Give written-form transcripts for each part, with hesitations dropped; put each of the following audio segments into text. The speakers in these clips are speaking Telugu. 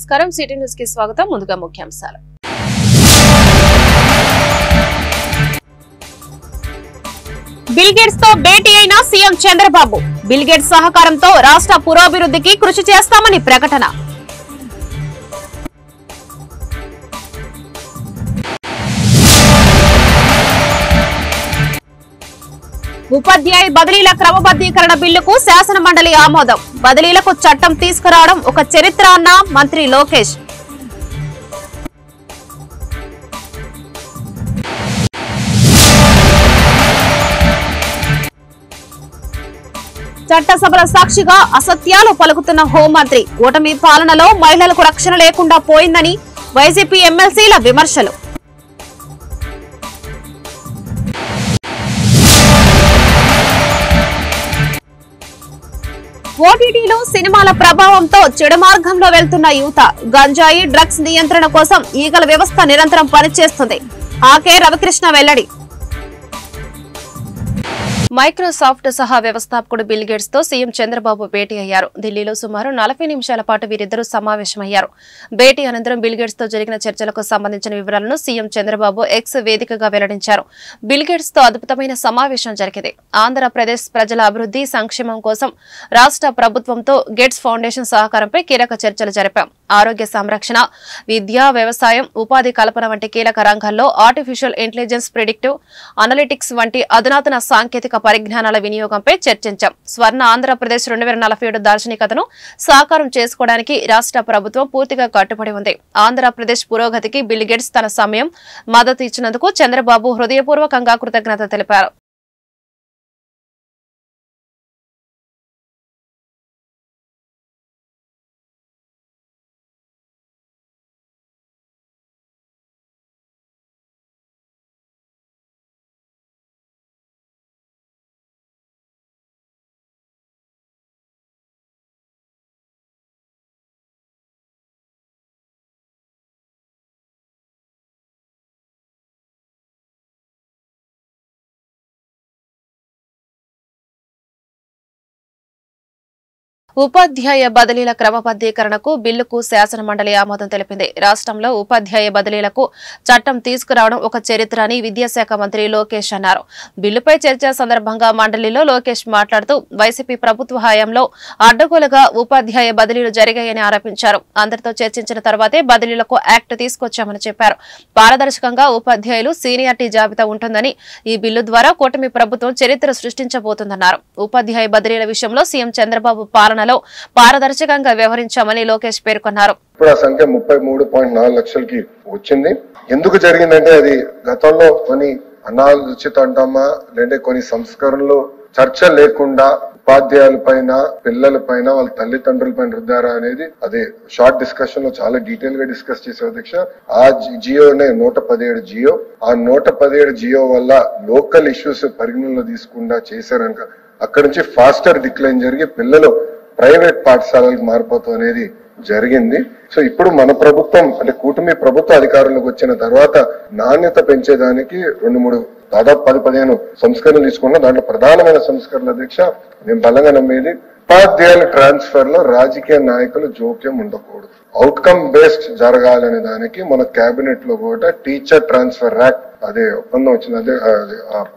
నమస్కారం సిటీ న్యూస్ కి స్వాగతం ముందుగా ముఖ్యాంశాలు బిల్ గేట్స్ తో భేటీ అయిన సీఎం చంద్రబాబు బిల్ గేట్స్ సహకారంతో రాష్ట్ర పురోభివృద్ధికి కృషి చేస్తామని ప్రకటన ఉపాధ్యాయ బదిలీల క్రమబద్ధీకరణ బిల్లుకు శాసన మండలి ఆమోదం బదిలీలకు చట్టం తీసుకురావడం ఒక చరిత్ర అన్న మంత్రి లోకేష్ చట్టసభల సాక్షిగా అసత్యాలు పలుకుతున్న హోంమంత్రి ఓటమి పాలనలో మహిళలకు రక్షణ లేకుండా పోయిందని వైసీపీ ఎమ్మెల్సీల విమర్శలు ఓటీటీలో సినిమాల ప్రభావంతో చెడు మార్గంలో వెళ్తున్న యువత గంజాయి డ్రగ్స్ నియంత్రణ కోసం ఈగల వ్యవస్థ నిరంతరం పనిచేస్తుంది ఆకే రవికృష్ణ వెల్లడి మైక్రోసాఫ్ట్ సహా వ్యవస్థాపకుడు బిల్ గేట్స్ తో సీఎం చంద్రబాబు భేటీ అయ్యారు ఢిల్లీలో సుమారు 40 నిమిషాల పాటు వీరిద్దరూ సమావేశమయ్యారు భేటీ అనంతరం బిల్ గేట్స్ తో జరిగిన చర్చలకు సంబంధించిన వివరాలను సీఎం చంద్రబాబు ఎక్స్ వేదికగా వెల్లడించారు బిల్ గేట్స్ తో అద్భుతమైన సమావేశం జరిగింది ఆంధ్రప్రదేశ్ ప్రజల అభివృద్ధి సంక్షేమం కోసం రాష్ట్ర ప్రభుత్వంతో గేట్స్ ఫౌండేషన్ సహకారంపై కీలక చర్చలు జరిపాం ఆరోగ్య సంరక్షణ విద్య వ్యవసాయం ఉపాధి కల్పన వంటి కీలక రంగాల్లో ఆర్టిఫిషియల్ ఇంటెలిజెన్స్ ప్రిడిక్టివ్ అనలిటిక్స్ వంటి అధునాతన సాంకేతిక పరిజ్ఞానాల వినియోగంపై చర్చించాం స్వర్ణ ఆంధ్రప్రదేశ్ 2047 దార్శనికతను సాకారం చేసుకోవడానికి రాష్ట్ర ప్రభుత్వం పూర్తిగా కట్టుబడి ఉంది ఆంధ్రప్రదేశ్ పురోగతికి బిల్ గేట్స్ తన సమయం మద్దతు ఇచ్చినందుకు చంద్రబాబు హృదయపూర్వకంగా కృతజ్ఞత తెలిపారు ఉపాధ్యాయ బదిలీల క్రమబద్ధీకరణకు బిల్లుకు శాసన మండలి ఆమోదం తెలిపింది రాష్ట్రంలో ఉపాధ్యాయ బదిలీలకు చట్టం తీసుకురావడం ఒక చరిత్ర అని విద్యాశాఖ మంత్రి లోకేష్ అన్నారు బిల్లుపై చర్చ సందర్భంగా మండలిలో లోకేష్ మాట్లాడుతూ వైసీపీ ప్రభుత్వ హయాంలో అడ్డగోలుగా ఉపాధ్యాయ బదిలీలు జరిగాయని ఆరోపించారు అందరితో చర్చించిన తర్వాతే బదిలీలకు యాక్ట్ తీసుకొచ్చామని చెప్పారు పారదర్శకంగా ఉపాధ్యాయులు సీనియారిటీ జాబితా ఉంటుందని ఈ బిల్లు ద్వారా కూటమి ప్రభుత్వం చరిత్ర సృష్టించబోతుందన్నారు ఉపాధ్యాయ బదిలీల విషయంలో సీఎం చంద్రబాబు పాలన పారదర్శకంగా వ్యవహరించామని లోకేష్ పేర్కొన్నారు ఇప్పుడు ఆ సంఖ్య 33.4 లక్షలకి వచ్చింది ఎందుకు జరిగిందంటే అది గతంలో కొన్ని అనాలోచిత అంటామా లేదంటే కొన్ని సంస్కరణలు చర్చ లేకుండా ఉపాధ్యాయుల పైన పిల్లల పైన వాళ్ళ తల్లిదండ్రుల పైన రుద్దారా అనేది అదే షార్ట్ డిస్కషన్ లో చాలా డీటెయిల్ గా డిస్కస్ చేసే అధ్యక్ష ఆ జియోనే 117 జియో ఆ 117 జియో వల్ల లోకల్ ఇష్యూస్ పరిగణనలో తీసుకుండా చేశారనుక అక్కడి నుంచి ఫాస్టర్ డిక్లైన్ జరిగి పిల్లలు ప్రైవేట్ పాఠశాలలకు మారిపోతాం అనేది జరిగింది సో ఇప్పుడు మన ప్రభుత్వం అంటే కూటమి ప్రభుత్వ అధికారంలోకి వచ్చిన తర్వాత నాణ్యత పెంచేదానికి 2-3 దాదాపు 10-15 సంస్కరణలు తీసుకున్నాం దాంట్లో ప్రధానమైన సంస్కరణల అధ్యక్ష నేను బలంగా నమ్మేది ఉపాధ్యాయుల ట్రాన్స్ఫర్ లో రాజకీయ నాయకులు జోక్యం ఉండకూడదు అవుట్కమ్ బేస్డ్ జరగాలనే దానికి మన కేబినెట్ లో కూడా టీచర్ ట్రాన్స్ఫర్ యాక్ట్ అదే ఒప్పందం వచ్చింది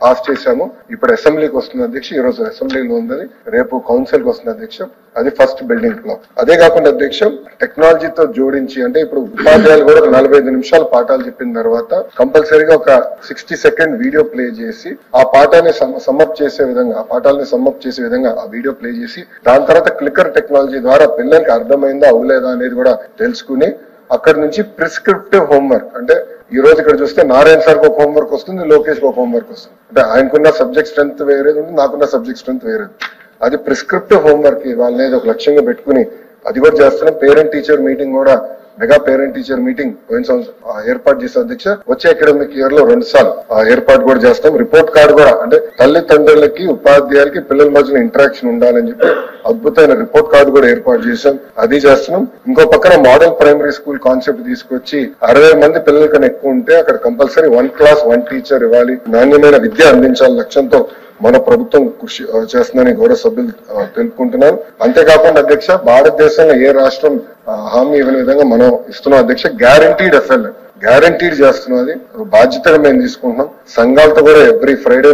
పాస్ చేశాము ఇప్పుడు అసెంబ్లీకి వస్తుంది అధ్యక్ష ఈ రోజు అసెంబ్లీలో ఉంది రేపు కౌన్సిల్ కి వస్తుంది అధ్యక్ష అది ఫస్ట్ బిల్డింగ్ బ్లాక్ అదే కాకుండా అధ్యక్ష టెక్నాలజీతో జోడించి అంటే ఇప్పుడు ఉపాధ్యాయులు కూడా 45 నిమిషాలు పాఠాలు చెప్పిన తర్వాత కంపల్సరీగా ఒక 60 సెకండ్ వీడియో ప్లే చేసి ఆ పాఠాన్ని సమ్మప్ చేసే విధంగా ఆ పాఠాలని సమ్మప్ చేసే విధంగా ఆ వీడియో ప్లే చేసి దాని తర్వాత క్లిక్కర్ టెక్నాలజీ ద్వారా పిల్లలకి అర్థమైందా అవలేదా అనేది కూడా తెలుసుకుని అక్కడ నుంచి ప్రిస్క్రిప్టివ్ హోంవర్క్ అంటే ఈ రోజు ఇక్కడ చూస్తే నారాయణ సార్ ఒక హోంవర్క్ వస్తుంది లోకేష్ ఒక హోంవర్క్ వస్తుంది అంటే ఆయనకున్న సబ్జెక్ట్ స్ట్రెంత్ వేరేది ఉంటుంది నాకున్న సబ్జెక్ట్ స్ట్రెంత్ వేరేది అది ప్రిస్క్రిప్టివ్ హోంవర్క్ వాళ్ళనేది ఒక లక్ష్యంగా పెట్టుకుని అది కూడా చేస్తున్నాం పేరెంట్ టీచర్ మీటింగ్ కూడా మెగా పేరెంట్ టీచర్ మీటింగ్ ఏర్పాటు చేసే అధ్యక్ష వచ్చే అకాడమిక్ ఇయర్ లో 2 సార్లు ఏర్పాటు కూడా చేస్తాం రిపోర్ట్ కార్డు కూడా అంటే తల్లిదండ్రులకి ఉపాధ్యాయులకి పిల్లల మధ్యన ఇంటరాక్షన్ ఉండాలని చెప్పి అద్భుతమైన రిపోర్ట్ కార్డు కూడా ఏర్పాటు చేశాం అది చేస్తున్నాం ఇంకో పక్కన మోడల్ ప్రైమరీ స్కూల్ కాన్సెప్ట్ తీసుకొచ్చి 60 మంది పిల్లల కన్నా ఎక్కువ ఉంటే అక్కడ కంపల్సరీ 1 క్లాస్ 1 టీచర్ ఇవ్వాలి నాణ్యమైన విద్య అందించాలి లక్ష్యంతో మన ప్రభుత్వం కృషి చేస్తుందని గౌరవ సభ్యులు తెలుపుకుంటున్నాను. అంతేకాకుండా అధ్యక్ష, భారతదేశంలో ఏ రాష్ట్రం హామీ ఇవ్వని విధంగా మనం ఇస్తున్నాం అధ్యక్ష. గ్యారంటీడ్ ఎఫ్ఎల్ఎన్ గ్యారంటీడ్ చేస్తున్నది, బాధ్యతగా మేము తీసుకుంటున్నాం. సంఘాలతో కూడా ఎవ్రీ ఫ్రైడే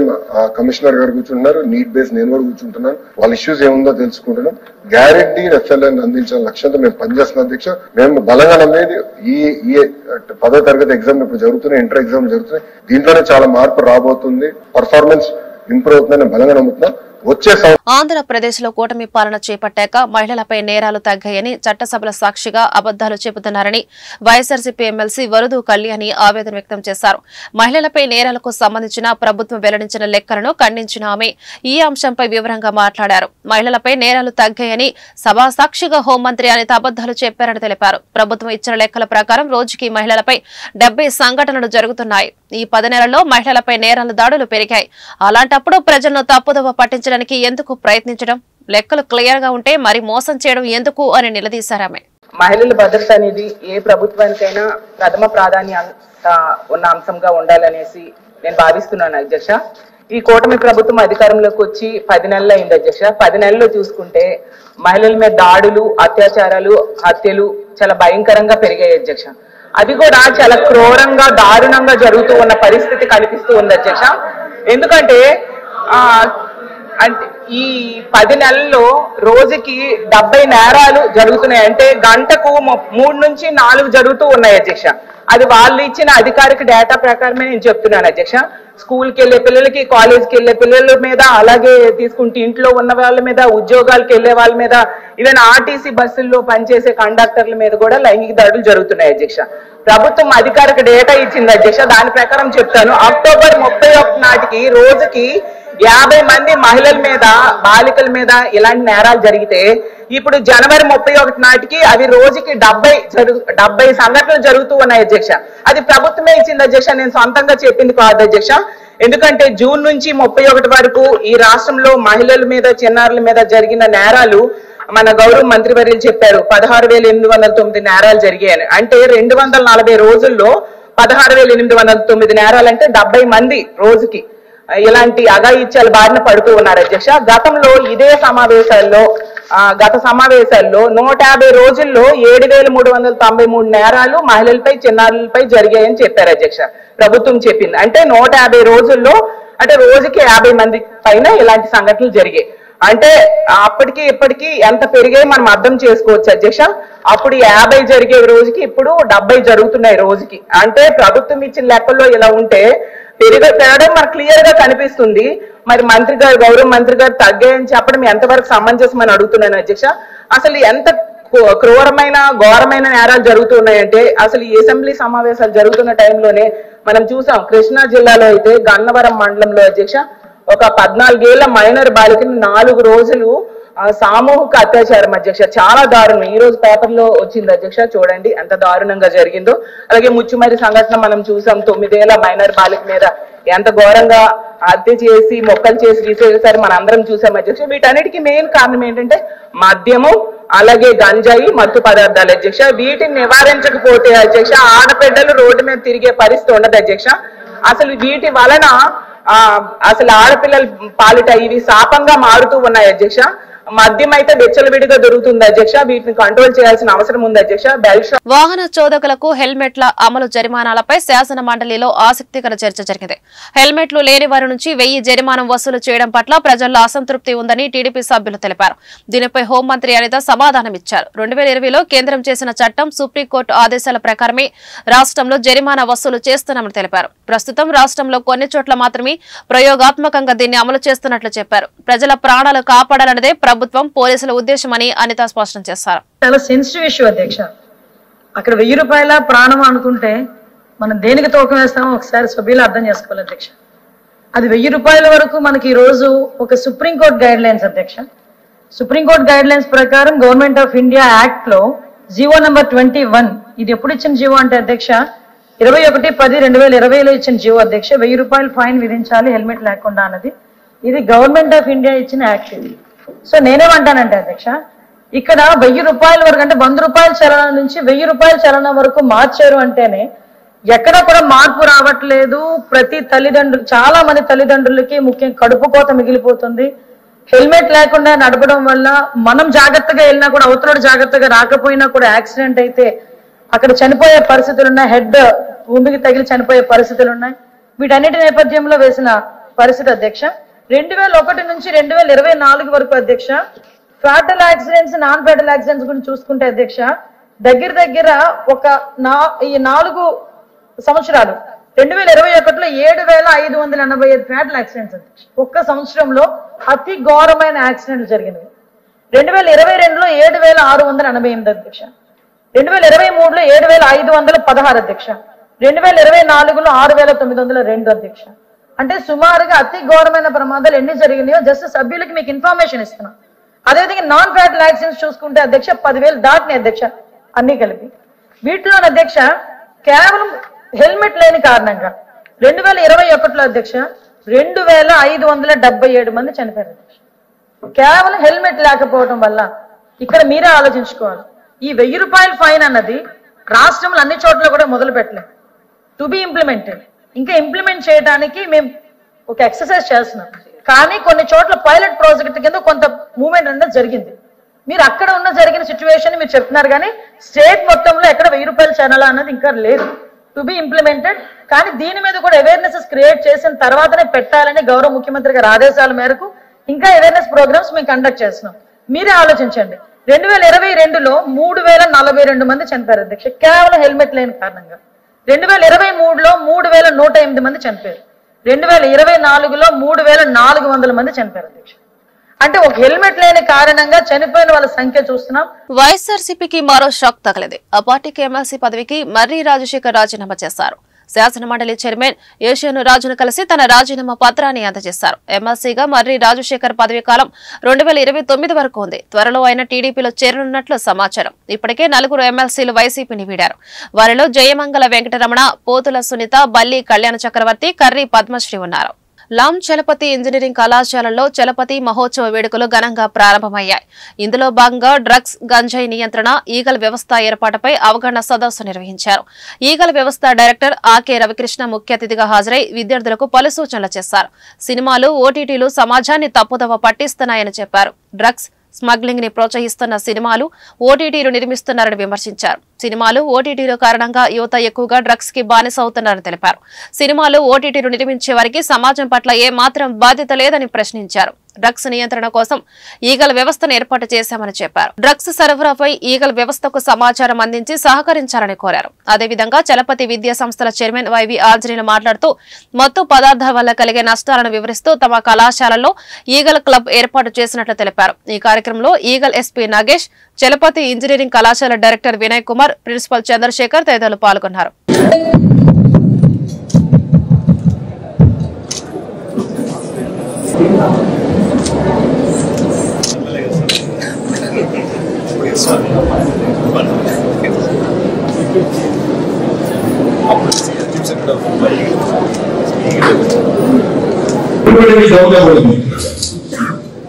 కమిషనర్ గారు కూర్చుంటున్నారు, నీట్ బేస్ నేను కూడా కూర్చుంటున్నాను, వాళ్ళ ఇష్యూస్ ఏముందో తెలుసుకుంటున్నాం. గ్యారంటీడ్ ఎఫ్ఎల్ఎన్ అందించాలని లక్ష్యంతో మేము పనిచేస్తున్నాం అధ్యక్ష. మేము బలంగా నమ్మేది ఈ 10వ తరగతి ఎగ్జామ్ ఇప్పుడు జరుగుతున్నాయి, ఇంటర్ ఎగ్జామ్ జరుగుతున్నాయి, దీంట్లోనే చాలా మార్పు రాబోతుంది, పర్ఫార్మెన్స్ ఇంప్రూవ్ అవుతుందని బలంగా నమ్ముతున్నాం. ఆంధ్రప్రదేశ్ లో కూటమి పాలన చేపట్టాక మహిళలపై నేరాలు తగ్గాయని చట్టసభల సాక్షిగా అబద్దాలు చెబుతున్నారని వైఎస్ఆర్సీపీ ఎమ్మెల్సీ వరుదు కళ్యాణి ఆవేదన వ్యక్తం చేశారు. మహిళలపై నేరాలకు సంబంధించిన ప్రభుత్వం వెల్లడించిన లెక్కలను ఖండించిన ఆమె ఈ అంశంపై వివరంగా మాట్లాడారు. మహిళలపై నేరాలు తగ్గాయని సభా సాక్షిగా హోంమంత్రి అనిత అబద్దాలు చెప్పారని తెలిపారు. ప్రభుత్వం ఇచ్చిన లెక్కల ప్రకారం రోజుకి మహిళలపై 70 సంఘటనలు జరుగుతున్నాయి. ఈ 10 నెలల్లో మహిళలపై నేరాల దాడులు పెరిగాయి. అలాంటప్పుడు ప్రజలను తప్పుదోవ పట్టించడానికి ఎందుకు ప్రయత్నించడం? లెక్కలు క్లియర్ గా ఉంటే మరి మోసం చేయడం ఎందుకు అని నిలదీశారామె. మహిళల భద్రత అనేది ఏ ప్రభుత్వానికైనా ప్రథమ ప్రాధాన్యత ఉన్న అంశంగా ఉండాలనేసి నేను భావిస్తున్నాను అధ్యక్ష. ఈ కూటమి ప్రభుత్వం అధికారంలోకి వచ్చి 10 నెలలు అయింది అధ్యక్ష. 10 నెలల్లో చూసుకుంటే మహిళల మీద దాడులు, అత్యాచారాలు, హత్యలు చాలా భయంకరంగా పెరిగాయి అధ్యక్ష. అది కూడా చాలా క్రూరంగా, దారుణంగా జరుగుతూ ఉన్న పరిస్థితి కనిపిస్తూ ఉంది అధ్యక్ష. ఎందుకంటే అంటే ఈ 10 నెలల్లో రోజుకి 70 నేరాలు జరుగుతున్నాయి. అంటే గంటకు 3 నుంచి 4 జరుగుతూ ఉన్నాయి అధ్యక్ష. అది వాళ్ళు ఇచ్చిన అధికారిక డేటా ప్రకారమే నేను చెప్తున్నాను అధ్యక్ష. స్కూల్కి వెళ్లే పిల్లలకి, కాలేజ్కి వెళ్లే పిల్లల మీద, అలాగే తీసుకుంటే ఇంట్లో ఉన్న వాళ్ళ మీద, ఉద్యోగాలకు వెళ్లే వాళ్ళ మీద, ఈవెన్ ఆర్టీసీ బస్సుల్లో పనిచేసే కండక్టర్ల మీద కూడా లైంగిక దాడులు జరుగుతున్నాయి అధ్యక్ష. ప్రభుత్వం అధికారిక డేటా ఇచ్చింది అధ్యక్ష. దాని ప్రకారం చెప్తాను, అక్టోబర్ 31 నాటికి రోజుకి 50 మంది మహిళల మీద, బాలికల మీద ఇలాంటి నేరాలు జరిగితే ఇప్పుడు జనవరి 31 నాటికి అవి రోజుకి 70 సంఘటనలు జరుగుతూ ఉన్నాయి అధ్యక్ష. అది ప్రభుత్వమే ఇచ్చింది అధ్యక్ష, నేను సొంతంగా చెప్పింది కాదు అధ్యక్ష. ఎందుకంటే జూన్ నుంచి 31 వరకు ఈ రాష్ట్రంలో మహిళల మీద, చిన్నారుల మీద జరిగిన నేరాలు మన గౌరవ మంత్రివర్యులు చెప్పారు 16,809 నేరాలు జరిగాయని. అంటే 240 రోజుల్లో 16,809 నేరాలు అంటే 70 మంది రోజుకి ఇలాంటి అఘాయిత్యాల బారిన పడుతూ ఉన్నారు అధ్యక్ష. గతంలో ఇదే సమావేశాల్లో గత సమావేశాల్లో 150 రోజుల్లో 7,393 నేరాలు మహిళలపై, చిన్నారులపై జరిగాయని చెప్పారు అధ్యక్ష. ప్రభుత్వం చెప్పింది అంటే 150 రోజుల్లో అంటే రోజుకి 50 మంది పైన ఇలాంటి సంఘటనలు జరిగాయి. అంటే అప్పటికి ఇప్పటికి ఎంత పెరిగాయి మనం అర్థం చేసుకోవచ్చు అధ్యక్ష. అప్పుడు 50 జరిగే రోజుకి ఇప్పుడు 70 జరుగుతున్నాయి రోజుకి. అంటే ప్రభుత్వం ఇచ్చిన లెక్కల్లో ఇలా ఉంటే పెరగడం మనకు క్లియర్ గా కనిపిస్తుంది. మరి మంత్రి గారు, గౌరవ మంత్రి గారు తగ్గాయని చెప్పడం ఎంతవరకు సమంజసం అని అడుగుతున్నాను అధ్యక్ష. అసలు ఎంత క్రూరమైన, ఘోరమైన నేరాలు జరుగుతున్నాయంటే అసలు ఈ అసెంబ్లీ సమావేశాలు జరుగుతున్న టైంలోనే మనం చూసాం. కృష్ణా జిల్లాలో అయితే గన్నవరం మండలంలో అధ్యక్ష ఒక 14 ఏళ్ల మైనర్ బాలికని 4 రోజులు సామూహిక అత్యాచారం అధ్యక్ష. చాలా దారుణం. ఈ రోజు పేపర్లో వచ్చింది అధ్యక్ష, చూడండి ఎంత దారుణంగా జరిగిందో. అలాగే ముచ్చుమరి సంఘటన మనం చూసాం. 9 ఏళ్ల మైనర్ బాలిక మీద ఎంత ఘోరంగా హత్య చేసి, మొక్కలు చేసి తీసేసారి మన అందరం చూసాం అధ్యక్ష. వీటన్నిటికీ మెయిన్ కారణం ఏంటంటే మద్యము, అలాగే గంజాయి, మత్తు పదార్థాలు అధ్యక్ష. వీటిని నివారించకపోతే అధ్యక్ష ఆడబిడ్డలు రోడ్డు మీద తిరిగే పరిస్థితి ఉండదు అధ్యక్ష. అసలు వీటి వలన అసలు ఆడపిల్లల పాలిట ఇవి శాపంగా మారుతూ ఉన్నాయి అధ్యక్ష. మద్యం అయితే విచ్చలవిడిగా దొరుకుతుంది అధ్యక్ష. వీటిని కంట్రోల్ చేయాల్సిన అవసరం ఉంది అధ్యక్ష. వాహన చోదకులకు హెల్మెట్ల అమలు జరిమానాలపై శాసన మండలిలో ఆసక్తికర చర్చ జరిగింది. హెల్మెట్లు లేని వారి నుంచి 1000 జరిమానం వసూలు చేయడం పట్ల ప్రజల్లో అసంతృప్తి ఉందని టీడీపీ సభ్యులు తెలిపారు. దీనిపై హోంమంత్రి అనిత సమాధానమిచ్చారు. 2020లో కేంద్రం చేసిన చట్టం, సుప్రీంకోర్టు ఆదేశాల ప్రకారమే రాష్ట్రంలో జరిమానా వసూలు చేస్తున్నామని తెలిపారు. ప్రస్తుతం రాష్ట్రంలో కొన్ని చోట్ల మాత్రమే ప్రయోగాత్మకంగా దీన్ని అమలు చేస్తున్నట్లు చెప్పారు. ప్రజల ప్రాణాలు కాపాడాలన్నదే ప్రభుత్వం, పోలీసుల ఉద్దేశమని అనిత స్పష్టం చేశారు. చాలా సెన్సిటివ్ ఇష్యూ అధ్యక్ష. అక్కడ 1000 రూపాయల ప్రాణం అనుకుంటే మనం దేనికి తూకం వేస్తామో ఒకసారి సభ్యులు అర్థం చేసుకోవాలి అధ్యక్ష. అది 1000 రూపాయల వరకు మనకి ఈ రోజు ఒక సుప్రీంకోర్టు గైడ్ లైన్స్ అధ్యక్ష. సుప్రీంకోర్టు గైడ్ లైన్స్ ప్రకారం గవర్నమెంట్ ఆఫ్ ఇండియా యాక్ట్ లో జీవో నెంబర్ 21, ఇది ఎప్పుడు ఇచ్చిన జీవో అంటే అధ్యక్ష 21/10/2020లో ఇచ్చిన జీవో అధ్యక్ష. 1000 రూపాయలు ఫైన్ విధించాలి హెల్మెట్ లేకుండా అన్నది. ఇది గవర్నమెంట్ ఆఫ్ ఇండియా ఇచ్చిన యాక్ట్ ఇది. సో నేనేమంటానంటే అధ్యక్ష, ఇక్కడ 1000 రూపాయల వరకు అంటే 100 రూపాయల చలనం నుంచి 1000 రూపాయల చలనం వరకు మార్చారు అంటేనే ఎక్కడ కూడా మార్పు రావట్లేదు. ప్రతి తల్లిదండ్రులు, చాలా మంది తల్లిదండ్రులకి ముఖ్యం కడుపు కోత మిగిలిపోతుంది. హెల్మెట్ లేకుండా నడపడం వల్ల మనం జాగ్రత్తగా వెళ్ళినా కూడా అవతల జాగ్రత్తగా రాకపోయినా కూడా యాక్సిడెంట్ అయితే అక్కడ చనిపోయే పరిస్థితులు ఉన్నాయి. హెడ్ భూమికి తగిలి చనిపోయే పరిస్థితులు ఉన్నాయి. వీటన్నిటి నేపథ్యంలో వేసిన పరిస్థితి అధ్యక్ష 2001 నుంచి 2024 వరకు అధ్యక్ష fatal accidents, non fatal accidents గురించి చూసుకుంటే అధ్యక్ష దగ్గర ఒక ఈ 4 సంవత్సరాలు 2021లో 7,585 ఫ్యాటల్ యాక్సిడెంట్స్ అధ్యక్ష. ఒక్క సంవత్సరంలో అతి ఘోరమైన యాక్సిడెంట్లు జరిగినవి. 2022లో 7,688 అధ్యక్ష. 2023లో 7,516 అధ్యక్ష. 2024లో 6,902 అధ్యక్ష. అంటే సుమారుగా అతి ఘోరమైన ప్రమాదాలు ఎన్ని జరిగినాయో జస్ట్ సభ్యులకి మీకు ఇన్ఫర్మేషన్ ఇస్తున్నాం. అదేవిధంగా నాన్ ఫ్యాటల్ యాక్సిడెంట్స్ చూసుకుంటే అధ్యక్ష 10,000 దాటినాయి అధ్యక్ష అన్ని కలిపి. వీటిలో అధ్యక్ష కేవలం హెల్మెట్ లేని కారణంగా 2021లో అధ్యక్ష 2,577 మంది చనిపోయారు అధ్యక్ష. కేవలం హెల్మెట్ లేకపోవడం వల్ల. ఇక్కడ మీరే ఆలోచించుకోవాలి. ఈ 1,000 రూపాయల ఫైన్ అన్నది రాష్ట్రంలో అన్ని చోట్ల కూడా మొదలు పెట్టలేదు. To be implemented. ఇంకా ఇంప్లిమెంట్ చేయడానికి మేము ఒక ఎక్సర్సైజ్ చేస్తున్నాం. కానీ కొన్ని చోట్ల పైలట్ ప్రాజెక్ట్ కింద కొంత మూవ్మెంట్ అనేది జరిగింది. మీరు అక్కడ ఉన్న జరిగిన సిచ్యువేషన్ మీరు చెప్తున్నారు, కానీ స్టేట్ మొత్తంలో ఎక్కడ 1,000 రూపాయల ఛానల్ అన్నది ఇంకా లేదు. To be implemented. కానీ దీని మీద కూడా అవేర్నెస్ క్రియేట్ చేసిన తర్వాతనే పెట్టాలని గౌరవ ముఖ్యమంత్రి గారి ఆదేశాల మేరకు ఇంకా అవేర్నెస్ ప్రోగ్రామ్స్ మేము కండక్ట్ చేస్తున్నాం. మీరే ఆలోచించండి. 2022లో 3,042 మంది చనిపోయారు అధ్యక్ష కేవలం హెల్మెట్ లేని కారణంగా. 2023లో 3,108 మంది చనిపోయారు. 2024లో 3,400 మంది చనిపోయారు అధ్యక్ష. అంటే ఒక హెల్మెట్ లేని కారణంగా చనిపోయిన వాళ్ళ సంఖ్య చూస్తున్నాం. వైఎస్ఆర్సీపీకి మరో షాక్ తగలింది. ఆ పార్టీకి ఎమ్మెల్సీ పదవికి మర్రి రాజశేఖర్ రాజీనామా చేశారు. శాసనమండలి చైర్మన్ ఏషియన్ రాజును కలిసి తన రాజీనామా పత్రాన్ని అందజేశారు. ఎమ్మెల్సీగా మర్రి రాజశేఖర్ పదవీ కాలం 2029 వరకు ఉంది. త్వరలో ఆయన టీడీపీలో చేరనున్నట్లు సమాచారం. ఇప్పటికే 4 ఎమ్మెల్సీలు వైసీపీని వీడారు. వారిలో జయమంగళ వెంకటరమణ, పోతుల సునీత, బల్లి కళ్యాణ చక్రవర్తి, కర్రి పద్మశ్రీ ఉన్నారు. లాం చలపతి ఇంజనీరింగ్ కళాశాలలో చలపతి మహోత్సవ వేడుకలు ఘనంగా ప్రారంభమయ్యాయి. ఇందులో భాగంగా డ్రగ్స్, గంజాయి నియంత్రణ, ఈగల వ్యవస్థ ఏర్పాటుపై అవగాహన సదస్సు నిర్వహించారు. ఈగల వ్యవస్థ డైరెక్టర్ ఆకే రవికృష్ణ ముఖ్య అతిథిగా హాజరై విద్యార్థులకు పలు సూచనలు చేశారు. సినిమాలు, ఓటీటీలు సమాజాన్ని తప్పుదోవ పట్టిస్తున్నాయని చెప్పారు. డ్రగ్స్ స్మగ్లింగ్ ని ప్రోత్సహిస్తున్న సినిమాలు, ఓటీటీలు నిర్మిస్తున్నారని విమర్శించారు. సినిమాలు, ఓటీటీల కారణంగా యువత ఎక్కువగా డ్రగ్స్ కి బానిస అవుతున్నారని తెలిపారు. సినిమాలు, ఓటీటీలు నిర్మించే వారికి సమాజం పట్ల ఏ మాత్రం బాధ్యత లేదని ప్రశ్నించారు. డ్రగ్స్ నియంత్రణ కోసం ఈగల వ్యవస్థను ఏర్పాటు చేశామని చెప్పారు. డ్రగ్స్ సరఫరాపై ఈగల వ్యవస్థకు సమాచారం అందించి సహకరించాలని కోరారు. అదేవిధంగా చలపతి విద్యా సంస్థల చైర్మన్ వైవి ఆంజనేయులు మాట్లాడుతూ మత్తు పదార్థాల వల్ల కలిగే నష్టాలను వివరిస్తూ తమ కళాశాలలో ఈగల క్లబ్ ఏర్పాటు చేసినట్లు తెలిపారు. ఈ కార్యక్రమంలో eagle SP Nagesh, Chalapathi engineering కళాశాల డైరెక్టర్ వినయ్ కుమార్, ప్రిన్సిపల్ చంద్రశేఖర్ తదితరులు పాల్గొన్నారు. Everybody is doubt about him.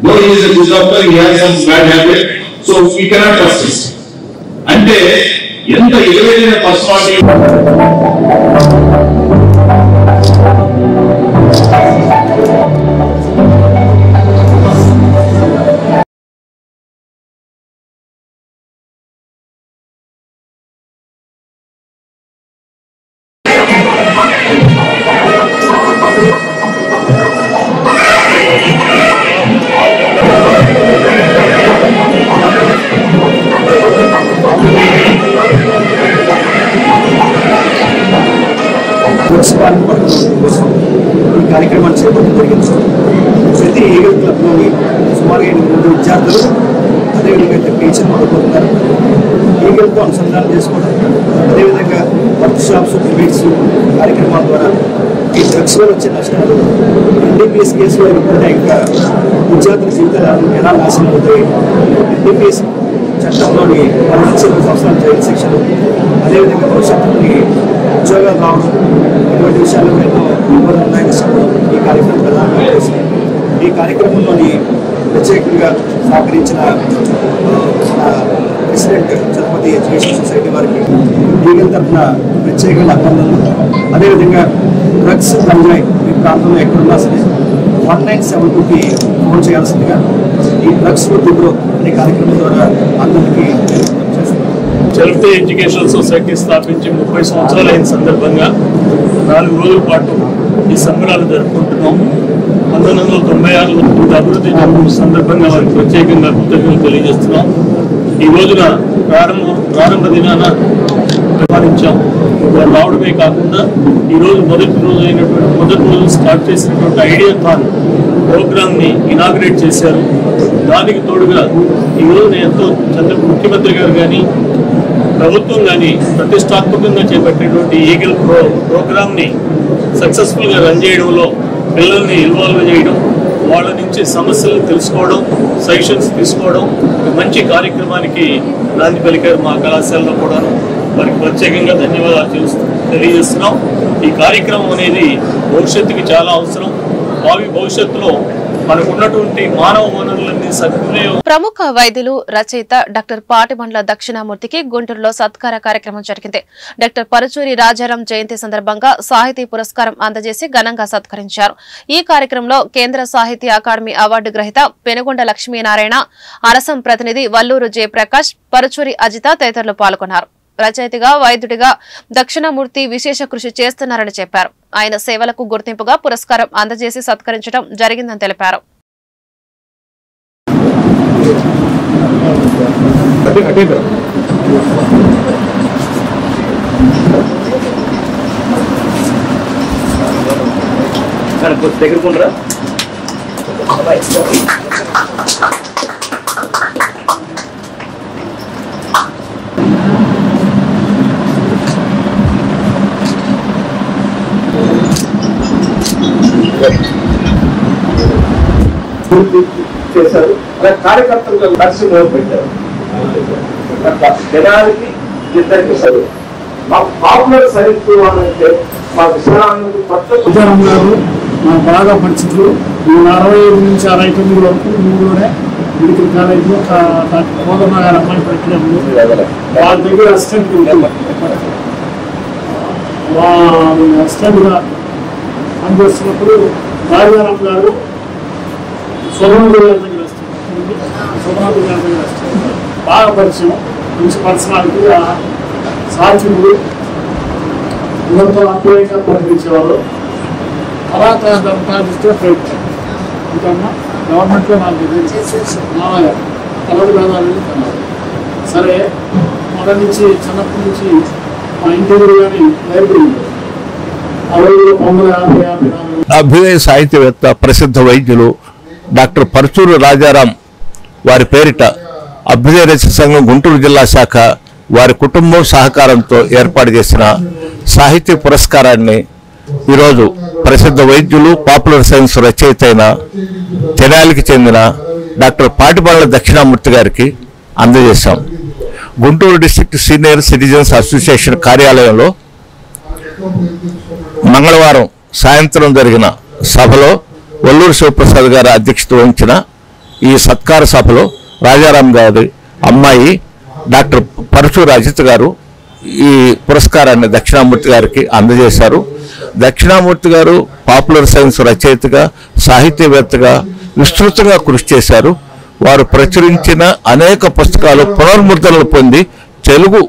Though he is a good doctor, he has some bad habit, so we cannot trust him. అంటే ఎంత ఎలివేటెడ్ పర్సనాలిటీ. ఈ కార్యక్రమాన్ని చేపట్టడం జరిగింది. ప్రతి ఈగల్ క్లబ్లోని సుమారు 8 విద్యార్థులు, అదేవిధంగా టీచర్లు మొదలుకుంటున్నారు. ఈగల్తో అనుసంధానం చేసుకోవడం, అదేవిధంగా వర్క్ షాప్స్, డిబేట్స్ కార్యక్రమాల ద్వారా ఈ డ్రగ్స్ వల్ల వచ్చే నష్టాలు, ఎన్డీపీఎస్ కేసులో ఎప్పుడైనా ఇంకా విద్యార్థుల జీవితాలు ఎలా నాశనం అవుతాయి, ఎన్డీపీఎస్ చట్టంలోని 12 సంవత్సరాల జైలు శిక్షలు, అదేవిధంగా భవిష్యత్తులోని ఉద్యోగాలు రావడం, ఇటువంటి విషయాలు ఎన్నో ఇబ్బందులు ఉన్నాయని చెప్పడం ఈ కార్యక్రమం ప్రధాన ఉద్దేశం. ఈ కార్యక్రమంలోని ప్రత్యేకంగా సహకరించిన ప్రెసిడెంట్ చలపతి ఎడ్యుకేషన్ సొసైటీ వారికి ఈగల్ తరఫున ప్రత్యేకంగా అభినందనలు. అదేవిధంగా డ్రగ్స్ గంజాయి ఈ ప్రాంతంలో ఎక్కడున్నా సరే 1972కి ఫోన్ చేయాల్సిందిగా ఈ డ్రగ్స్ విత్డ్రో అనే కార్యక్రమం ద్వారా అందరికీ చేస్తున్నారు. చలపతి ఎడ్యుకేషన్ సొసైటీ స్థాపించి 30 సంవత్సరాలు అయిన సందర్భంగా 4 రోజుల పాటు ఈ సంబరాలు జరుపుకుంటున్నాం. 1996లో అభివృద్ధి జరుపుకున్న సందర్భంగా వారికి ప్రత్యేకంగా కృతజ్ఞతలు తెలియజేస్తున్నాం. ఈ రోజున ప్రారంభ దినాన నిర్వహించాం. రావడమే కాకుండా ఈ రోజు మొదటి రోజు స్టార్ట్ చేసినటువంటి ఐడియాథాన్ ప్రోగ్రామ్ ని ఇనాగ్రేట్ చేశారు. దానికి తోడుగా ఈ రోజున ఎంతో ముఖ్యమంత్రి గారు కానీ ప్రభుత్వం కానీ ప్రతిష్టాత్మకంగా చేపట్టినటువంటి ఈగల్ ప్రోగ్రామ్ ని సక్సెస్ఫుల్ గా రన్ చేయడంలో పిల్లల్ని ఇన్వాల్వ్ చేయడం, వాళ్ళ నుంచి సమస్యలను తెలుసుకోవడం, సజెషన్స్ తీసుకోవడం మంచి కార్యక్రమానికి నాంది పలికారు. మా కళాశాలలో కూడాను వారికి ప్రత్యేకంగా ధన్యవాదాలు తెలియజేస్తున్నాం. ఈ కార్యక్రమం అనేది భవిష్యత్తుకి చాలా అవసరం. భావి భవిష్యత్తులో మనకున్నటువంటి మానవ వనరులన్నీ సద్వినియోగం. ప్రముఖ వైద్యులు రచయిత డాక్టర్ పాటిబండ్ల దక్షిణామూర్తికి గుంటూరులో సత్కార కార్యక్రమం జరిగింది. డాక్టర్ పరుచూరి రాజారాం జయంతి సందర్భంగా సాహితీ పురస్కారం అందజేసి ఘనంగా సత్కరించారు. ఈ కార్యక్రమంలో కేంద్ర సాహితీ అకాడమీ అవార్డు గ్రహీత పెనుగొండ లక్ష్మీనారాయణ, అరసం ప్రతినిధి వల్లూరు జయప్రకాష్, పరుచూరి అజిత తదితరులు పాల్గొన్నారు. రచయితగా, వైద్యుడిగా దక్షిణామూర్తి విశేష కృషి చేస్తున్నారని చెప్పారు. ఆయన సేవలకు గుర్తింపుగా పురస్కారం అందజేసి సత్కరించడం జరిగిందని తెలిపారు. చేశారు. అలా కార్యకర్తలు కలిసి మొదలు పెట్టారు. జనానికి ఇద్దరికి చదువు మా పాపులర్ సైన్స్ అంటే మా విశ్రాంతి విజయరామ్ గారు మా బాగా పరిస్థితులు 65 నుంచి 69 వరకు మూడులోనే మెడికల్ కాలేజీలో డాక్టర్ కోదమ్మ గారు అమ్మాయి పెట్టినప్పుడు వాళ్ళ దగ్గర అసిస్టెంట్ అసిస్టెంట్గా పనిచేస్తున్నప్పుడు రాజారాం గారు సోమనాథ్ గారి దగ్గర సోమనాథ్ గారి దగ్గర బాగా పరిచయం, మంచి పర్సనాలిటీ, సాధ్యుడు, అందరితో అప్లైగా పనిపించేవారు. తర్వాత దృష్ట్యా ప్రయత్నం ఇంకన్నా గవర్నమెంట్లో నాకు మామయ్య కలదు వేదాలు కన్నారు. సరే మొదటి నుంచి చిన్నప్పటి నుంచి మా ఇంటి దగ్గర కానీ లైబ్రరీ అభ్యుదయ సాహిత్యవేత్త, ప్రసిద్ధ వైద్యులు డాక్టర్ పరుచూరు రాజారాం వారి పేరిట అభ్యుదయ రచన సంఘం గుంటూరు జిల్లా శాఖ వారి కుటుంబం సహకారంతో ఏర్పాటు చేసిన సాహిత్య పురస్కారాన్ని ఈరోజు ప్రసిద్ధ వైద్యులు, పాపులర్ సైన్స్ రచయిత అయిన తెనాలికి చెందిన డాక్టర్ పాటిబండ్ల దక్షిణామూర్తి గారికి అందజేశాం. Guntur district senior citizens association కార్యాలయంలో మంగళవారం సాయంత్రం జరిగిన సభలో వల్లూరు శివప్రసాద్ గారి అధ్యక్షత వహించిన ఈ సత్కార సభలో రాజారాం గారి అమ్మాయి డాక్టర్ పరుచూరి అజిత్ గారు ఈ పురస్కారాన్ని దక్షిణామూర్తి గారికి అందజేశారు. దక్షిణామూర్తి గారు పాపులర్ సైన్స్ రచయితగా, సాహిత్యవేత్తగా విస్తృతంగా కృషి చేశారు. వారు ప్రచురించిన అనేక పుస్తకాలు పునర్ముద్రణలు పొంది తెలుగు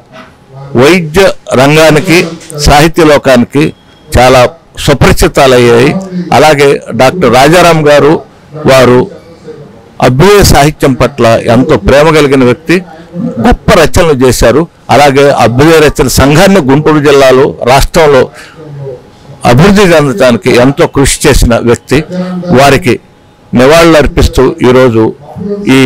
వైద్య రంగానికి, సాహిత్య లోకానికి చాలా సుపరిచితాలయ్యాయి. అలాగే డాక్టర్ రాజారాం గారు వారు అభ్యుదయ సాహిత్యం పట్ల ఎంతో ప్రేమ కలిగిన వ్యక్తి, గొప్ప రచనలు చేశారు. అలాగే అభ్యుదయ రచన సంఘాన్ని గుంటూరు జిల్లాలో, రాష్ట్రంలో అభివృద్ధి చెందడానికి ఎంతో కృషి చేసిన వ్యక్తి. వారికి నివాళులర్పిస్తూ ఈరోజు ఈ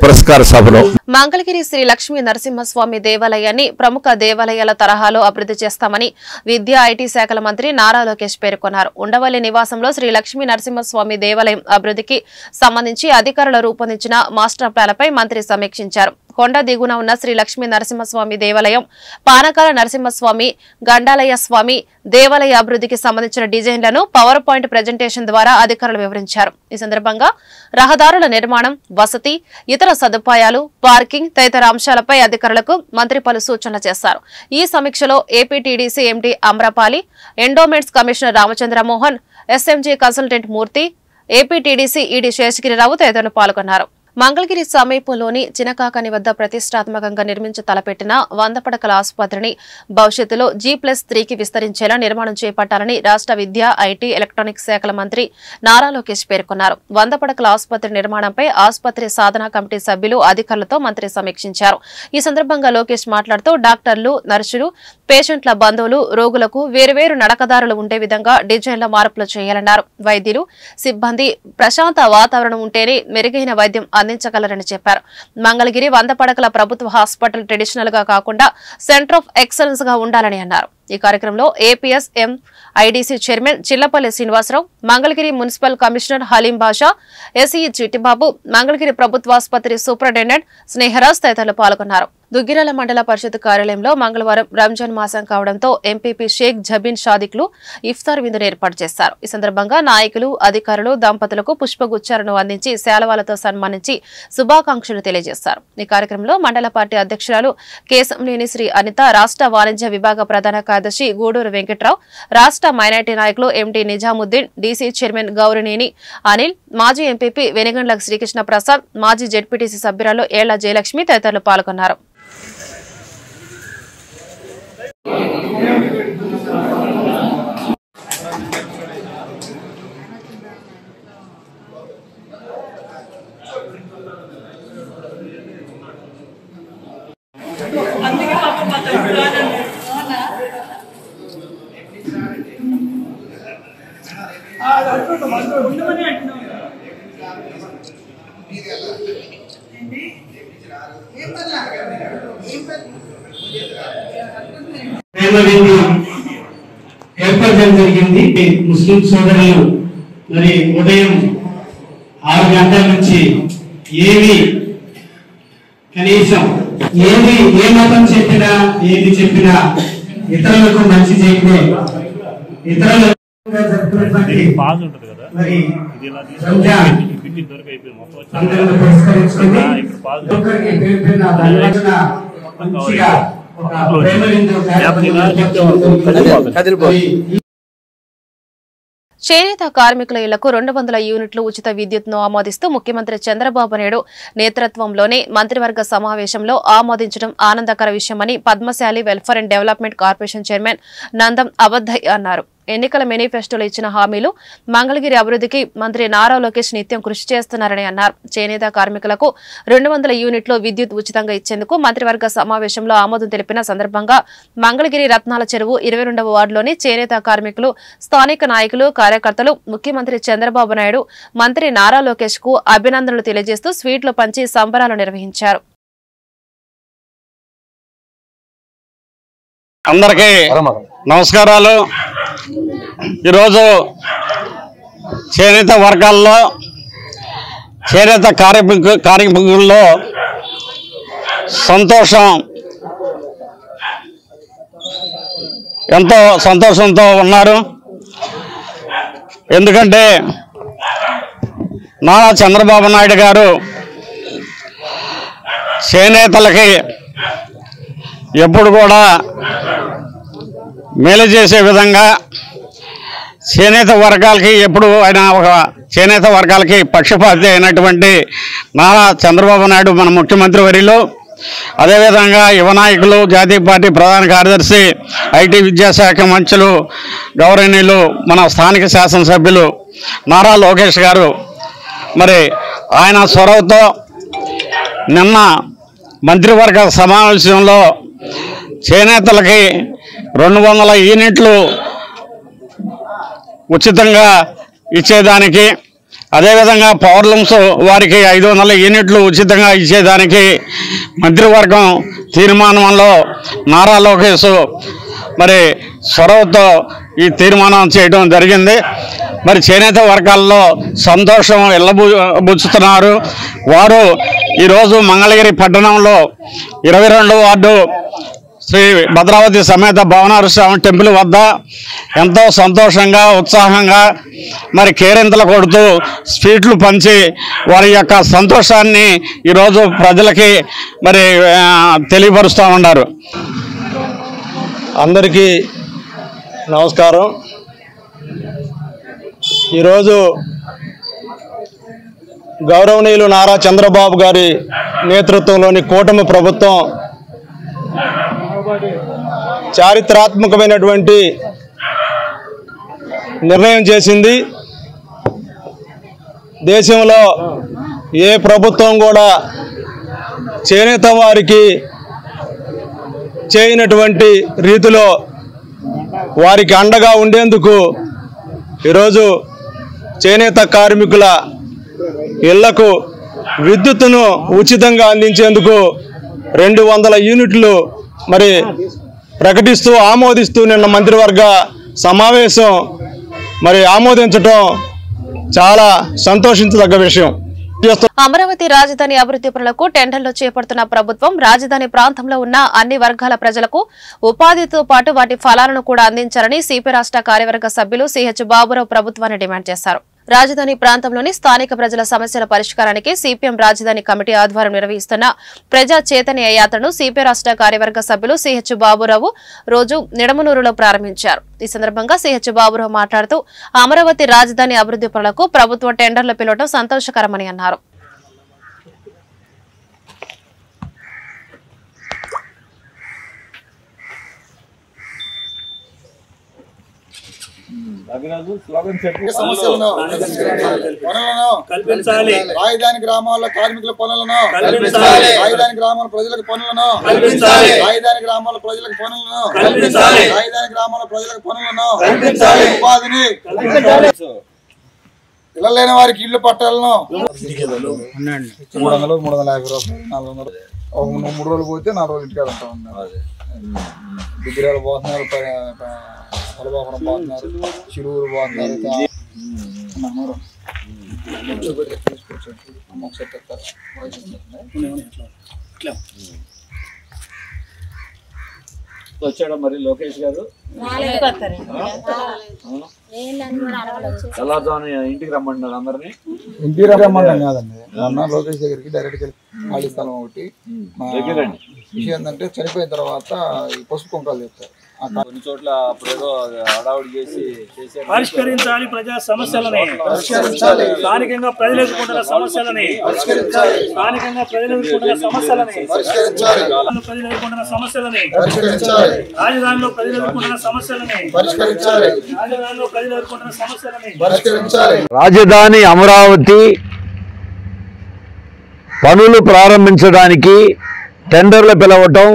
పురస్కార సభలో మంగళగిరి శ్రీ లక్ష్మీ నరసింహస్వామి దేవాలయాన్ని ప్రముఖ దేవాలయాల తరహాలో అభివృద్ధి చేస్తామని విద్యా, ఐటీ శాఖల మంత్రి నారా లోకేష్ పేర్కొన్నారు. ఉండవల్లి నివాసంలో శ్రీ లక్ష్మీ నరసింహస్వామి దేవాలయం అభివృద్ధికి సంబంధించి అధికారులు రూపొందించిన మాస్టర్ ప్లాన్పై మంత్రి సమీక్షించారు. కొండ దిగున ఉన్న శ్రీ లక్ష్మీ నరసింహస్వామి దేవాలయం, పానకాల నరసింహస్వామి, గండాలయ స్వామి దేవాలయ అభివృద్ధికి సంబంధించిన డిజైన్లను పవర్ పాయింట్ ప్రెజెంటేషన్ ద్వారా అధికారులు వివరించారు. ఈ సందర్భంగా రహదారుల నిర్మాణం, వసతి, ఇతర సదుపాయాలు, పార్కింగ్ తదితర అంశాలపై అధికారులకు మంత్రి పలు సూచనలు చేశారు. ఈ సమీక్షలో APTDC MD Amrapali, endowments commissioner Ramachandramohan, SMG consultant Murthy, APTDC ED Seshagirirao తదితరులు పాల్గొన్నారు. మంగళగిరి సమీపంలోని చినకాకని వద్ద ప్రతిష్టాత్మకంగా నిర్మించి తలపెట్టిన 100 పడకల ఆసుపత్రిని భవిష్యత్తులో G+3కి విస్తరించేలా నిర్మాణం చేపట్టాలని రాష్ట్ర విద్యా, ఐటీ, ఎలక్ట్రానిక్స్ శాఖల మంత్రి నారా లోకేష్ పేర్కొన్నారు. 100 పడకల ఆసుపత్రి నిర్మాణంపై ఆసుపత్రి సాధనా కమిటీ సభ్యులు, అధికారులతో మంత్రి సమీక్షించారు. ఈ సందర్భంగా లోకేష్ మాట్లాడుతూ డాక్టర్లు, నర్సులు, పేషెంట్ల బంధువులు, రోగులకు వేరువేరు నడకదారులు ఉండే విధంగా డిజైన్ల మార్పులు చేయాలన్నారు. వైద్యులు, సిబ్బంది ప్రశాంత వాతావరణం ఉంటేనే మెరుగైన వైద్యం అందించగలరని చెప్పారు. మంగళగిరి 100 పడకల ప్రభుత్వ హాస్పిటల్ ట్రెడిషనల్ గా కాకుండా సెంటర్ ఆఫ్ ఎక్సలెన్స్ గా ఉండాలని అన్నారు. ఈ కార్యక్రమంలో APS IDC chairman Chillapalli Srinivasarao, Mangalagiri municipal commissioner Haleem Basha, SE Chittibabu, Mangalagiri ప్రభుత్వాసుపత్రి సూపరింటెండెంట్ స్నేహరాజ్ తదితరులు పాల్గొన్నారు. దుగ్గిరాల మండల పరిషత్ కార్యాలయంలో మంగళవారం రంజాన్ మాసం కావడంతో ఎంపీపీ షేక్ జబీన్ షాదిక్లు ఇఫ్తార్ విందును ఏర్పాటు చేశారు. ఈ సందర్భంగా నాయకులు, అధికారులు దంపతులకు పుష్పగుచ్చాలను అందించి శాలువాలతో సన్మానించి శుభాకాంక్షలు తెలియజేశారు. ఈ కార్యక్రమంలో మండల పార్టీ అధ్యక్షురాలు కేశంనేని శ్రీ అనిత, రాష్ట్ర వాణిజ్య విభాగ ప్రధాన కార్యదర్శి గూడూరు వెంకట్రావు, రాష్ట్ర మైనార్టీ నాయకులు ఎండి నిజాముద్దీన్, డీసీ చైర్మన్ గౌరినేని అనిల్, మాజీ ఎంపీపీ వెనిగండ్ల శ్రీకృష్ణ ప్రసాద్, మాజీ జెడ్పీటీసీ సభ్యురాలు ఏళ్ల జయలక్ష్మి తదితరులు పాల్గొన్నారు. ఏర్పడడం జరిగింది. ముస్లిం సోదరులు మరి ఉదయం 6 గంటల నుంచి కనీసం ఏ మతం చెప్పినా, ఏది చెప్పినా ఇతరులకు మంచి చేయడే ఇతరులకు చేనేత కార్మికుల ఇళ్లకు 200 యూనిట్లు ఉచిత విద్యుత్ను ఆమోదిస్తూ ముఖ్యమంత్రి చంద్రబాబు నాయుడు నేతృత్వంలోనే మంత్రివర్గ సమావేశంలో ఆమోదించడం ఆనందకర విషయమని Padmasali welfare and development corporation chairman Nandam Abaddayya అన్నారు. ఎన్నికల మేనిఫెస్టోలో ఇచ్చిన హామీలు, మంగళగిరి అభివృద్ధికి మంత్రి నారా లోకేష్ నిత్యం కృషి చేస్తున్నారని అన్నారు. చేనేత కార్మికులకు 200 యూనిట్లు విద్యుత్ ఉచితంగా ఇచ్చేందుకు మంత్రివర్గ సమావేశంలో ఆమోదం తెలిపిన సందర్భంగా మంగళగిరి రత్నాల చెరువు 22వ వార్డులోని చేనేత కార్మికులు, స్థానిక నాయకులు, కార్యకర్తలు ముఖ్యమంత్రి చంద్రబాబు నాయుడు, మంత్రి నారా లోకేష్ కు అభినందనలు తెలియజేస్తూ స్వీట్లు పంచి సంబరాలు నిర్వహించారు. అందరికీ నమస్కారాలు. ఈరోజు చేనేత వర్గాల్లో, చేనేత కార్మికుల్లో ఎంతో సంతోషంతో ఉన్నారు. ఎందుకంటే నారా చంద్రబాబు నాయుడు గారు చేనేతలకి ఎప్పుడు కూడా మేలు చేసే విధంగా చేనేత వర్గాలకి ఎప్పుడు ఆయన ఒక చేనేత వర్గాలకి పక్షపాతి అయినటువంటి నారా చంద్రబాబు నాయుడు మన ముఖ్యమంత్రి వర్యులు, అదేవిధంగా యువ నాయకులు, జాతీయ పార్టీ ప్రధాన కార్యదర్శి, ఐటీ విద్యాశాఖ మంత్రులు, గౌరవనీయులు మన స్థానిక శాసనసభ్యులు నారా లోకేష్ గారు మరి ఆయన చొరవతో నిన్న మంత్రివర్గ సమావేశంలో చేనేతలకి 200 యూనిట్లు ఉచితంగా ఇచ్చేదానికి, అదేవిధంగా పవర్లూమ్స్ వారికి 500 యూనిట్లు ఉచితంగా ఇచ్చేదానికి మంత్రివర్గం తీర్మానంలో నారా లోకేష్ మరి చొరవతో ఈ తీర్మానం చేయడం జరిగింది. మరి చేనేత వర్గాల్లో సంతోషం ఎల్లబుచ్చుతున్నారు. వారు ఈరోజు మంగళగిరి పట్టణంలో 22వ వార్డు శ్రీ భద్రావతి సమేత భవనార స్వామి టెంపుల్ వద్ద ఎంతో సంతోషంగా ఉత్సాహంగా మరి కేరింతలు కొడుతూ స్వీట్లు పంచి వారి యొక్క సంతోషాన్ని ఈరోజు ప్రజలకి మరి తెలియపరుస్తూ ఉన్నారు. అందరికీ నమస్కారం. ఈరోజు గౌరవనీయులు నారా చంద్రబాబు గారి నేతృత్వంలోని కూటమి ప్రభుత్వం చారిత్రాత్మకమైనటువంటి నిర్ణయం చేసింది. దేశంలో ఏ ప్రభుత్వం కూడా చేనేత వారికి చేయనటువంటి రీతిలో వారికి అండగా ఉండేందుకు ఈరోజు చేనేత కార్మికుల ఇళ్లకు విద్యుత్తును ఉచితంగా అందించేందుకు 200 యూనిట్లు మరి ప్రకటిస్తూ ఆమోదిస్తూ నిన్న మంత్రివర్గ సమావేశం మరి ఆమోదించడం చాలా సంతోషించదగ్గ విషయం. అమరావతి రాజధాని అభివృద్ధి పనులకు టెండర్లు చేపడుతున్న ప్రభుత్వం రాజధాని ప్రాంతంలో ఉన్న అన్ని వర్గాల ప్రజలకు ఉపాధితో పాటు వాటి ఫలాలను కూడా అందించాలని సిపి రాష్ట్ర కార్యవర్గ సభ్యులు సిహెచ్ బాబురావు ప్రభుత్వాన్ని డిమాండ్ చేశారు. రాజధాని ప్రాంతంలోని స్థానిక ప్రజల సమస్యల పరిష్కారానికి సిపిఎం రాజధాని కమిటీ ఆధ్వర్యం నిర్వహిస్తున్న ప్రజా చైతన్య యాత్రను సిపి రాష్ట్ర కార్యవర్గ సభ్యులు సిహెచ్ బాబురావు రోజు నిడమనూరులో ప్రారంభించారు. ఈ సందర్భంగా సిహెచ్ బాబురావు మాట్లాడుతూ అమరావతి రాజధాని అభివృద్ధి పనులకు ప్రభుత్వం టెండర్లు పిలవడం సంతోషకరమని అన్నారు. కల్పించాలి. రాజధాని గ్రామాల్లో కార్మికుల పనులను కల్పించాలి. రాజధాని గ్రామాల ప్రజలకు పనులను కల్పించాలి. రాజధాని గ్రామాల ప్రజలకు పనులను కల్పించాలి. రాజధాని గ్రామాల ప్రజలకు పనులను కల్పించాలి. ఉపాధిని ఇళ్ల లేని వారికి ఇళ్లు పట్టాలను 300, 350 రూపాయలు 400 ఒక 3 రోజులు పోతే 4 రోజులు ఇంటికాడ ఉంటా ఉన్నారు. దిగ్గరాలు పోతున్నారు, పొలబాపురం పోతున్నారు, చిరువురు పోతున్నారు. వచ్చాడా మరి లోకేష్ గారు? తెల్లవారుజామున ఇంటికి రమ్మన్నారు అందరినీ. ఇంటికి రమ్మన్నాం కాదండి, మొన్న లోకేష్ దగ్గరికి డైరెక్ట్ గా ఖాళీ స్థలం ఒకటి. విషయం ఏంటంటే చనిపోయిన తర్వాత ఈ పసుపు కుంకాలు చెప్తారు. కొన్ని చోట్ల అప్పుడేదో హడావుడి చేసి పరిష్కరించాలి. ప్రజా సమస్యలని స్థానికంగా ప్రజలు ఎదుర్కొంటున్న సమస్యలని స్థానికంగా ప్రజలు ఎదుర్కొంటున్న సమస్యలని ప్రజలు ఎదుర్కొంటున్న సమస్యలని రాజధానిలో ప్రజలు ఎదుర్కొంటున్న సమస్యలని రాజధానిలో ప్రజలు ఎదుర్కొంటున్న సమస్యలని రాజధాని అమరావతి పనులు ప్రారంభించడానికి టెండర్లు పిలవటం,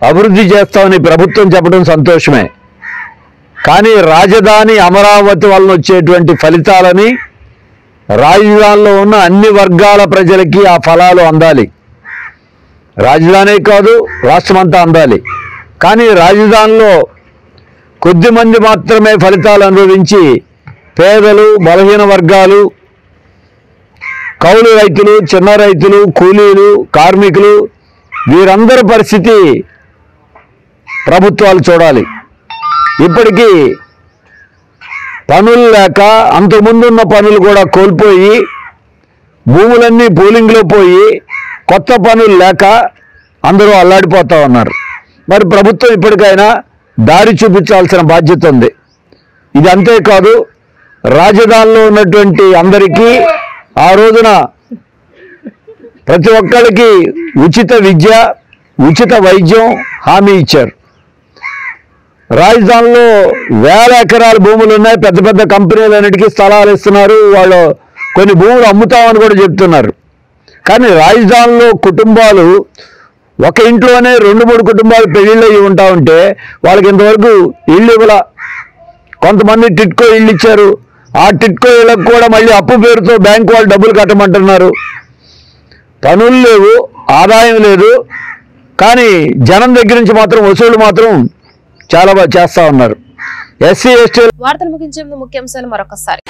అభివృద్ధి చేస్తామని ప్రభుత్వం చెప్పడం సంతోషమే. కానీ రాజధాని అమరావతి వలన వచ్చేటువంటి ఫలితాలని రాజధానిలో ఉన్న అన్ని వర్గాల ప్రజలకి ఆ ఫలాలు అందాలి. రాజధానే కాదు, రాష్ట్రమంతా అందాలి. కానీ రాజధానిలో కొద్దిమంది మాత్రమే ఫలితాలు అనుభవించి పేదలు, బలహీన వర్గాలు, కౌలు రైతులు, చిన్న రైతులు, కూలీలు, కార్మికులు వీరందరి పరిస్థితి ప్రభుత్వాలు చూడాలి. ఇప్పటికీ పనులు లేక అంతకుముందున్న పనులు కూడా కోల్పోయి భూములన్నీ పూలింగ్లో పోయి కొత్త పనులు లేక అందరూ అల్లాడిపోతూ ఉన్నారు. మరి ప్రభుత్వం ఇప్పటికైనా దారి చూపించాల్సిన బాధ్యత ఉంది. ఇది అంతేకాదు, రాజధానిలో ఉన్నటువంటి అందరికీ ఆ రోజున ప్రతి ఒక్కరికి ఉచిత విద్య, ఉచిత వైద్యం హామీ ఇచ్చారు. రాజధానిలో వేల ఎకరాల భూములు ఉన్నాయి. పెద్ద పెద్ద కంపెనీలన్నిటికీ స్థలాలు ఇస్తున్నారు. వాళ్ళు కొన్ని భూములు అమ్ముతామని కూడా చెప్తున్నారు. కానీ రాజధానిలో కుటుంబాలు ఒక ఇంట్లోనే 2-3 కుటుంబాలు పెళ్లిళ్ళు అయ్యి ఉంటా ఉంటే వాళ్ళకి ఇంతవరకు ఇళ్ళు ఇవ్వాల. కొంతమంది టిట్కో ఇళ్ళు ఇచ్చారు. ఆ టిట్కో ఇళ్ళకు కూడా మళ్ళీ అప్పు పేరుతో బ్యాంకు వాళ్ళు డబ్బులు కట్టమంటున్నారు. పనులు లేవు, ఆదాయం లేదు. కానీ జనం దగ్గర నుంచి మాత్రం వసూలు మాత్రం చాలా బాగా చేస్తూ ఉన్నారు. ఎస్సీ ఎస్టీ వార్తలు ముగించే ముందు ముఖ్యాంశాలు మరొకసారి.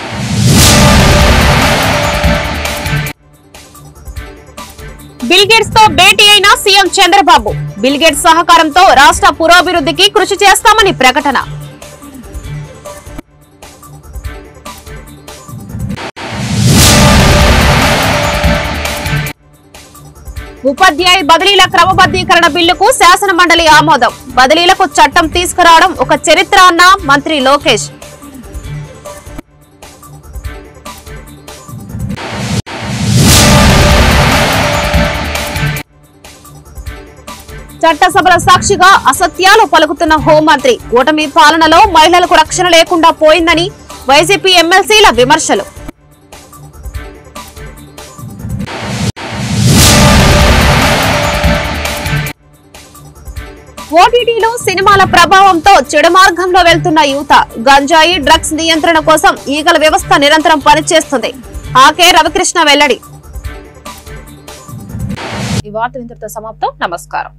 బిల్ గేట్స్ తో భేటీ అయిన సీఎం చంద్రబాబు. బిల్ గేట్స్ సహకారంతో రాష్ట్ర పురోభివృద్ధికి కృషి చేస్తామని ప్రకటన. ఉపాధ్యాయ బదిలీల క్రమబద్ధీకరణ బిల్లుకు శాసన మండలి ఆమోదం. బదిలీలకు చట్టం తీసుకురావడం ఒక చరిత్ర అన్న మంత్రి లోకేష్. చట్టసభల సాక్షిగా అసత్యాలు పలుకుతున్న హోంమంత్రి. కూటమి పాలనలో మహిళలకు రక్షణ లేకుండా పోయిందని వైసీపీ ఎమ్మెల్సీల విమర్శలు. ఓటీటీలో సినిమాల ప్రభావంతో చెడు మార్గంలో వెళ్తున్న యువత. గంజాయి డ్రగ్స్ నియంత్రణ కోసం ఈగల వ్యవస్థ నిరంతరం పనిచేస్తుంది. ఆకే రవికృష్ణ వెల్లడి. ఈ వార్త ఇంతటితో సమాప్తం. నమస్కారం.